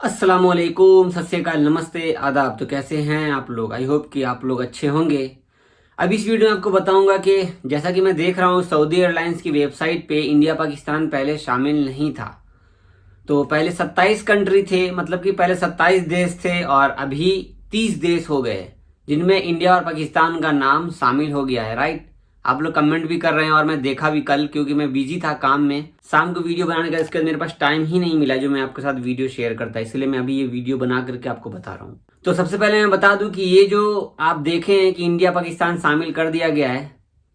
अस्सलामुअलैकुम, सत श्री अकाल, नमस्ते, आदाब। तो कैसे हैं आप लोग? आई होप कि आप लोग अच्छे होंगे। अब इस वीडियो में आपको बताऊंगा कि जैसा कि मैं देख रहा हूं सऊदी एयरलाइंस की वेबसाइट पे इंडिया पाकिस्तान पहले शामिल नहीं था। तो पहले 27 कंट्री थे, मतलब कि पहले 27 देश थे और अभी 30 देश हो गए जिनमें इंडिया और पाकिस्तान का नाम शामिल हो गया है। राइट, आप लोग कमेंट भी कर रहे हैं और मैं देखा भी कल, क्योंकि मैं बिजी था काम में। शाम को वीडियो बनाने का इसके मेरे पास टाइम ही नहीं मिला जो मैं आपके साथ वीडियो शेयर करता, इसलिए मैं अभी ये वीडियो बना करके आपको बता रहा हूँ। तो सबसे पहले मैं बता दूं कि ये जो आप देखे हैं कि इंडिया पाकिस्तान शामिल कर दिया गया है,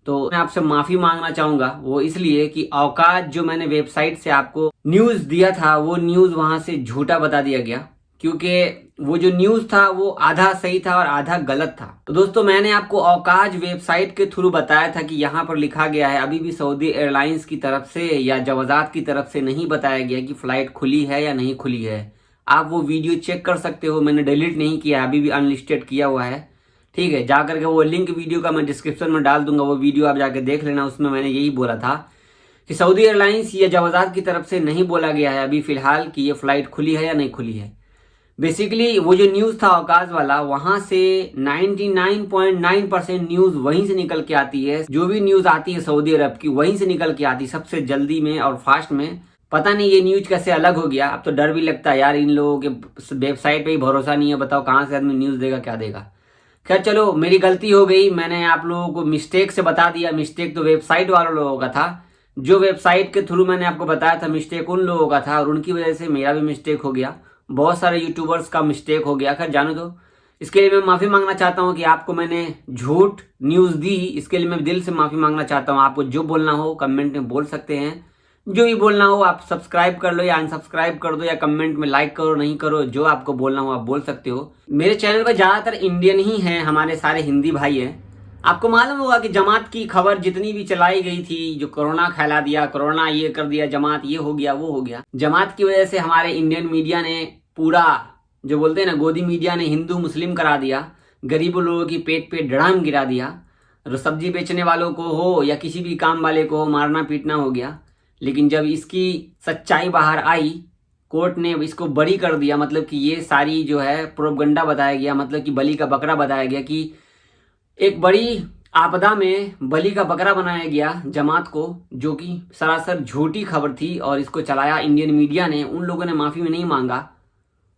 तो मैं आपसे माफी मांगना चाहूंगा। वो इसलिए कि औकात जो मैंने वेबसाइट से आपको न्यूज दिया था वो न्यूज वहां से झूठा बता दिया गया, क्योंकि वो जो न्यूज था वो आधा सही था और आधा गलत था। तो दोस्तों, मैंने आपको औकात वेबसाइट के थ्रू बताया था कि यहाँ पर लिखा गया है, अभी भी सऊदी एयरलाइंस की तरफ से या जवाजात की तरफ से नहीं बताया गया कि फ्लाइट खुली है या नहीं खुली है। आप वो वीडियो चेक कर सकते हो, मैंने डिलीट नहीं किया, अभी भी अनलिस्टेड किया हुआ है। ठीक है, जाकर के वो लिंक वीडियो का मैं डिस्क्रिप्शन में डाल दूंगा, वो वीडियो आप जाके देख लेना। उसमें मैंने यही बोला था कि सऊदी एयरलाइंस या जवाजात की तरफ से नहीं बोला गया है अभी फिलहाल कि ये फ्लाइट खुली है या नहीं खुली है। बेसिकली वो जो न्यूज़ था औकात वाला, वहां से 99.9% न्यूज़ वहीं से निकल के आती है। जो भी न्यूज़ आती है सऊदी अरब की वहीं से निकल के आती है, सबसे जल्दी में और फास्ट में। पता नहीं ये न्यूज कैसे अलग हो गया। अब तो डर भी लगता है यार, इन लोगों के वेबसाइट पे ही भरोसा नहीं है। बताओ कहाँ से आदमी न्यूज़ देगा, क्या देगा। खैर चलो, मेरी गलती हो गई, मैंने आप लोगों को मिस्टेक से बता दिया। मिस्टेक तो वेबसाइट वालों लोगों का था, जो वेबसाइट के थ्रू मैंने आपको बताया था मिस्टेक उन लोगों का था, और उनकी वजह से मेरा भी मिस्टेक हो गया, बहुत सारे यूट्यूबर्स का मिस्टेक हो गया। खैर जाने दो, इसके लिए मैं माफ़ी मांगना चाहता हूँ कि आपको मैंने झूठ न्यूज़ दी। इसके लिए मैं दिल से माफ़ी मांगना चाहता हूँ। आपको जो बोलना हो कमेंट में बोल सकते हैं, जो भी बोलना हो आप सब्सक्राइब कर लो या अनसब्सक्राइब कर दो, या कमेंट में लाइक करो नहीं करो, जो आपको बोलना हो आप बोल सकते हो। मेरे चैनल पर ज़्यादातर इंडियन ही हैं, हमारे सारे हिंदी भाई हैं। आपको मालूम होगा कि जमात की खबर जितनी भी चलाई गई थी, जो कोरोना फैला दिया, कोरोना ये कर दिया, जमात ये हो गया वो हो गया, जमात की वजह से हमारे इंडियन मीडिया ने पूरा, जो बोलते हैं ना गोदी मीडिया ने, हिंदू मुस्लिम करा दिया, गरीबों लोगों की पेट पे डड़ाम गिरा दिया। सब्जी बेचने वालों को हो या किसी भी काम वाले को हो, मारना पीटना हो गया। लेकिन जब इसकी सच्चाई बाहर आई, कोर्ट ने इसको बरी कर दिया, मतलब कि ये सारी जो है प्रोपगंडा बताया गया, मतलब कि बलि का बकरा बताया गया, कि एक बड़ी आपदा में बलि का बकरा बनाया गया जमात को, जो कि सरासर झूठी खबर थी। और इसको चलाया इंडियन मीडिया ने। उन लोगों ने माफ़ी नहीं मांगा,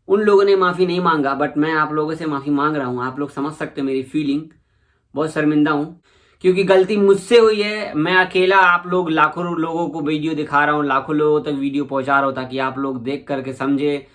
उन लोगों ने माफ़ी नहीं मांगा, बट मैं आप लोगों से माफ़ी मांग रहा हूँ। आप लोग समझ सकते हो मेरी फीलिंग। बहुत शर्मिंदा हूँ क्योंकि गलती मुझसे हुई है। मैं अकेला आप लोग लाखों लोगों को वीडियो दिखा रहा हूँ, लाखों लोगों तक वीडियो पहुंचा रहा हूँ, ताकि आप लोग देख करके समझे,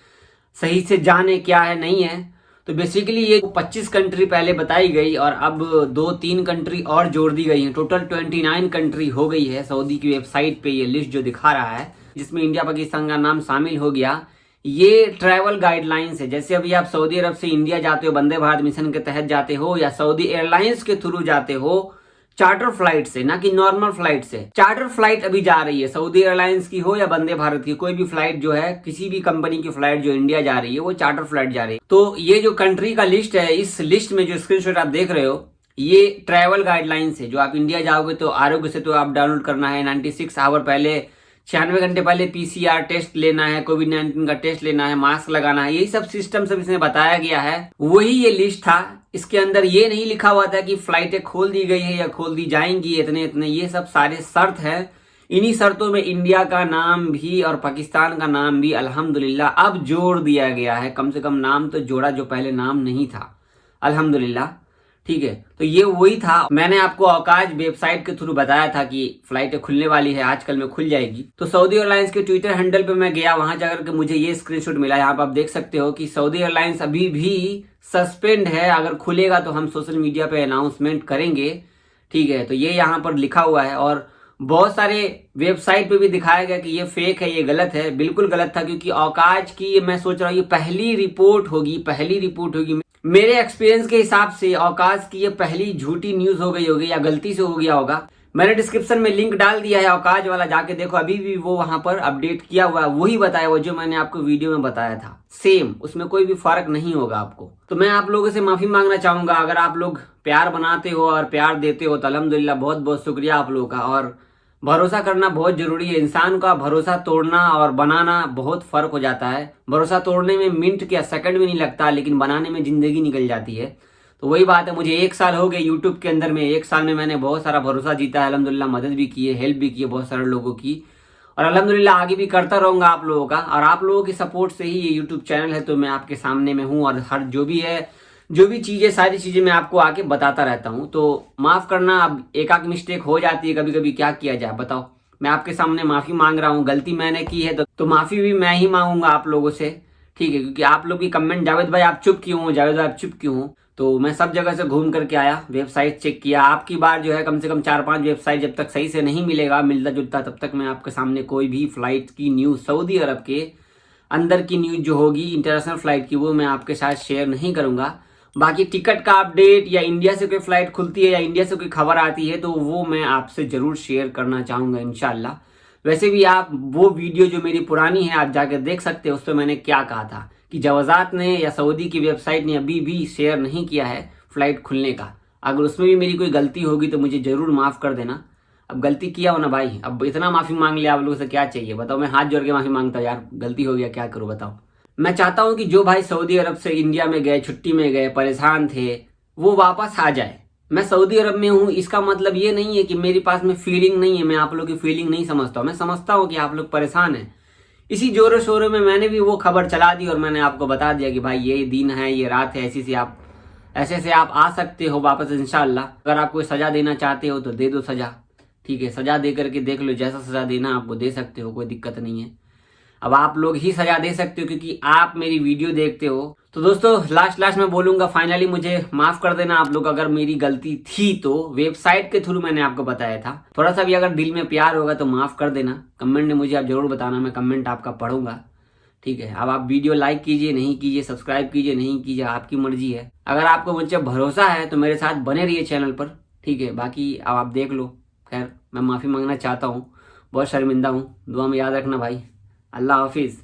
सही से जाने क्या है नहीं है। तो बेसिकली ये 25 कंट्री पहले बताई गई और अब 2-3 कंट्री और जोड़ दी गई हैं। टोटल 29 कंट्री हो गई है। सऊदी की वेबसाइट पे ये लिस्ट जो दिखा रहा है, जिसमें इंडिया पाकिस्तान का नाम शामिल हो गया। ये ट्रैवल गाइडलाइंस है। जैसे अभी आप सऊदी अरब से इंडिया जाते हो, वंदे भारत मिशन के तहत जाते हो, या सऊदी एयरलाइंस के थ्रू जाते हो चार्टर फ्लाइट से, ना कि नॉर्मल फ्लाइट से। चार्टर फ्लाइट अभी जा रही है, सऊदी एयरलाइंस की हो या वंदे भारत की, कोई भी फ्लाइट जो है, किसी भी कंपनी की फ्लाइट जो इंडिया जा रही है वो चार्टर फ्लाइट जा रही है। तो ये जो कंट्री का लिस्ट है, इस लिस्ट में जो स्क्रीनशॉट आप देख रहे हो, ये ट्रैवल गाइडलाइंस है। जो आप इंडिया जाओगे तो आरोग्य से तो आप डाउनलोड करना है, 96 आवर पहले, 96 घंटे पहले PCR टेस्ट लेना है, कोविड-19 का टेस्ट लेना है, मास्क लगाना है, यही सब सिस्टम सब इसमें बताया गया है। वही ये लिस्ट था। इसके अंदर ये नहीं लिखा हुआ था कि फ्लाइटें खोल दी गई है या खोल दी जाएंगी इतने इतने, ये सब सारे शर्त है। इन्हीं शर्तों में इंडिया का नाम भी और पाकिस्तान का नाम भी अल्हम्दुलिल्लाह अब जोड़ दिया गया है। कम से कम नाम तो जोड़ा, जो पहले नाम नहीं था, अल्हम्दुलिल्लाह। ठीक है, तो ये वही था। मैंने आपको औकात वेबसाइट के थ्रू बताया था कि फ्लाइटें खुलने वाली है, आजकल में खुल जाएगी। तो सऊदी एयरलाइंस के ट्विटर हैंडल पे मैं गया, वहां जाकर के मुझे ये स्क्रीनशॉट मिला। यहाँ पे आप देख सकते हो कि सऊदी एयरलाइंस अभी भी सस्पेंड है। अगर खुलेगा तो हम सोशल मीडिया पे अनाउंसमेंट करेंगे। ठीक है, तो ये यहाँ पर लिखा हुआ है। और बहुत सारे वेबसाइट पे भी दिखाया गया कि ये फेक है, ये गलत है। बिल्कुल गलत था, क्योंकि औकात की मैं सोच रहा हूँ ये पहली रिपोर्ट होगी, पहली रिपोर्ट होगी। मेरे एक्सपीरियंस के हिसाब से औकात की ये पहली झूठी न्यूज हो गई होगी, या गलती से हो गया होगा। मैंने डिस्क्रिप्शन में लिंक डाल दिया है औकात वाला, जाके देखो। अभी भी वो वहां पर अपडेट किया हुआ है, वही बताया हुआ जो मैंने आपको वीडियो में बताया था, सेम। उसमें कोई भी फर्क नहीं होगा आपको। तो मैं आप लोगों से माफी मांगना चाहूंगा। अगर आप लोग प्यार बनाते हो और प्यार देते हो तो अल्हम्दुलिल्लाह, बहुत बहुत शुक्रिया आप लोगों का। और भरोसा करना बहुत जरूरी है। इंसान का भरोसा तोड़ना और बनाना बहुत फर्क हो जाता है। भरोसा तोड़ने में मिनट या सेकंड भी नहीं लगता, लेकिन बनाने में जिंदगी निकल जाती है। तो वही बात है, मुझे 1 साल हो गए यूट्यूब के अंदर में। 1 साल में मैंने बहुत सारा भरोसा जीता है, अल्हम्दुलिल्लाह मदद भी की है, हेल्प भी की है बहुत सारे लोगों की, और अल्हम्दुलिल्लाह आगे भी करता रहूंगा आप लोगों का। और आप लोगों की सपोर्ट से ही ये यूट्यूब चैनल है, तो मैं आपके सामने में हूँ, और हर जो भी है, जो भी चीज़ें, सारी चीज़ें मैं आपको आके बताता रहता हूँ। तो माफ़ करना, अब एक आध मिस्टेक हो जाती है कभी कभी, क्या किया जाए बताओ। मैं आपके सामने माफ़ी मांग रहा हूँ, गलती मैंने की है तो माफ़ी भी मैं ही मांगूंगा आप लोगों से, ठीक है। क्योंकि आप लोग की कमेंट, जावेद भाई आप चुप क्यों हो, जावेद भाई आप चुप क्यों हो, तो मैं सब जगह से घूम करके आया, वेबसाइट चेक किया। आपकी बार जो है कम से कम 4-5 वेबसाइट जब तक सही से नहीं मिलेगा, मिलता जुलता, तब तक मैं आपके सामने कोई भी फ्लाइट की न्यूज़, सऊदी अरब के अंदर की न्यूज़ जो होगी इंटरनेशनल फ्लाइट की, वो मैं आपके साथ शेयर नहीं करूंगा। बाकी टिकट का अपडेट या इंडिया से कोई फ्लाइट खुलती है या इंडिया से कोई खबर आती है, तो वो मैं आपसे ज़रूर शेयर करना चाहूँगा इंशाल्लाह। वैसे भी आप वो वीडियो जो मेरी पुरानी है आप जाकर देख सकते हो, उस पर मैंने क्या कहा था कि जवाजात ने या सऊदी की वेबसाइट ने अभी भी शेयर नहीं किया है फ्लाइट खुलने का। अगर उसमें भी मेरी कोई गलती होगी तो मुझे ज़रूर माफ़ कर देना। अब गलती किया हो ना भाई, अब इतना माफ़ी मांग लिया आप लोगों से, क्या चाहिए बताओ। मैं हाथ जोड़ के माफ़ी मांगता हूँ यार, गलती हो गया, क्या करूँ बताओ। मैं चाहता हूँ कि जो भाई सऊदी अरब से इंडिया में गए, छुट्टी में गए, परेशान थे, वो वापस आ जाए। मैं सऊदी अरब में हूँ, इसका मतलब ये नहीं है कि मेरे पास में फीलिंग नहीं है, मैं आप लोग की फीलिंग नहीं समझता हूँ। मैं समझता हूँ कि आप लोग परेशान हैं। इसी जोरों शोरों में मैंने भी वो खबर चला दी और मैंने आपको बता दिया कि भाई ये दिन है, ये रात है, ऐसी से आप, ऐसे से आप आ सकते हो वापस इंशाल्लाह। अगर आप कोई सज़ा देना चाहते हो तो दे दो सज़ा, ठीक है। सज़ा दे करके देख लो, जैसा सज़ा देना आपको दे सकते हो, कोई दिक्कत नहीं है। अब आप लोग ही सजा दे सकते हो क्योंकि आप मेरी वीडियो देखते हो। तो दोस्तों लास्ट में बोलूंगा, फाइनली मुझे माफ कर देना आप लोग, अगर मेरी गलती थी तो वेबसाइट के थ्रू मैंने आपको बताया था। थोड़ा सा भी अगर दिल में प्यार होगा तो माफ कर देना। कमेंट में मुझे आप जरूर बताना, मैं कमेंट आपका पढ़ूंगा, ठीक है। अब आप वीडियो लाइक कीजिए, नहीं कीजिए, सब्सक्राइब कीजिए, नहीं कीजिए, आपकी मर्जी है। अगर आपको मुझे भरोसा है तो मेरे साथ बने रहिए चैनल पर, ठीक है। बाकी अब आप देख लो। खैर मैं माफ़ी मांगना चाहता हूँ, बहुत शर्मिंदा हूँ। दुआ में याद रखना भाई। अल्लाह हाफिज़।